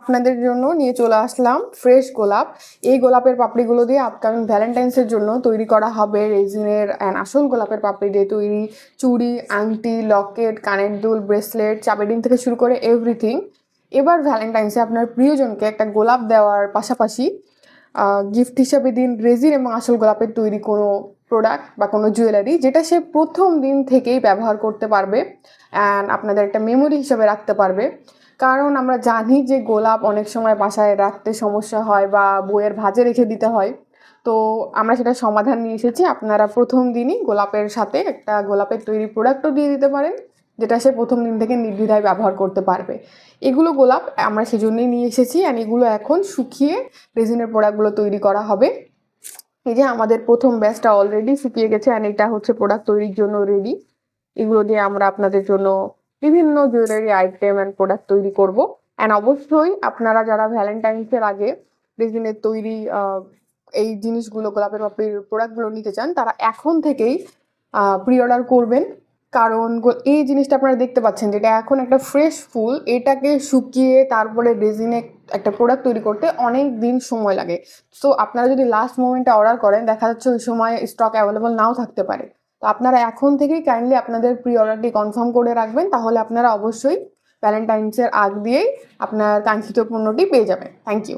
আপনাদের জন্য নিয়ে চলে আসলাম ফ্রেশ গোলাপ। এই গোলাপের পাপড়িগুলো দিয়ে আপকামিং ভ্যালেন্টাইন্সের জন্য তৈরি করা হবে রেজিনের অ্যান্ড আসল গোলাপের পাপড়ি দিয়ে তৈরি চুড়ি, আংটি, লকেট, কানের দুল, ব্রেসলেট, চাবি রিং থেকে শুরু করে এভরিথিং। এবার ভ্যালেন্টাইন্সে আপনার প্রিয়জনকে একটা গোলাপ দেওয়ার পাশাপাশি গিফট হিসাবে দিন রেজিন এবং আসল গোলাপের তৈরি কোনো প্রোডাক্ট বা কোনো জুয়েলারি, যেটা সে প্রথম দিন থেকেই ব্যবহার করতে পারবে অ্যান্ড আপনাদের একটা মেমোরি হিসাবে রাখতে পারবে। কারণ আমরা জানি যে গোলাপ অনেক সময় বাসায় রাখতে সমস্যা হয় বা বইয়ের ভাঁজে রেখে দিতে হয়। তো আমরা সেটা সমাধান নিয়ে এসেছি। আপনারা প্রথম দিনই গোলাপের সাথে একটা গোলাপের তৈরি প্রোডাক্টও দিয়ে দিতে পারেন, যেটা সে প্রথম দিন থেকে নির্দ্বিধায় ব্যবহার করতে পারবে। এগুলো গোলাপ আমরা সেজন্যই নিয়ে এসেছি অ্যান্ড এগুলো এখন শুকিয়ে রেজিনের প্রোডাক্টগুলো তৈরি করা হবে। এই যে আমাদের প্রথম ব্যাচটা অলরেডি শুকিয়ে গেছে অ্যান্ড এটা হচ্ছে প্রোডাক্ট তৈরির জন্য রেডি। এগুলো দিয়ে আমরা আপনাদের জন্য বিভিন্ন জুয়েলারি আইটেম অ্যান্ড প্রোডাক্ট তৈরি করব। অ্যান্ড অবশ্যই আপনারা যারা ভ্যালেন্টাইন্সের আগে রেজিনের তৈরি এই জিনিসগুলো গোলাপের পাপড়ির প্রোডাক্টগুলো নিতে চান, তারা এখন থেকেই প্রি অর্ডার করবেন। কারণ এই জিনিসটা আপনারা দেখতে পাচ্ছেন যেটা এখন একটা ফ্রেশ ফুল, এটাকে শুকিয়ে তারপরে রেজিনে একটা প্রোডাক্ট তৈরি করতে অনেক দিন সময় লাগে। সো আপনারা যদি লাস্ট মোমেন্টে অর্ডার করেন, দেখা যাচ্ছে ওই সময় স্টক অ্যাভেলেবল নাও থাকতে পারে। তো আপনারা এখন থেকেই কাইন্ডলি আপনাদের প্রি অর্ডারটি কনফার্ম করে রাখবেন, তাহলে আপনারা অবশ্যই ভ্যালেন্টাইন্সের আগ দিয়েই আপনার কাঙ্ক্ষিত পণ্যটি পেয়ে যাবেন। Thank you.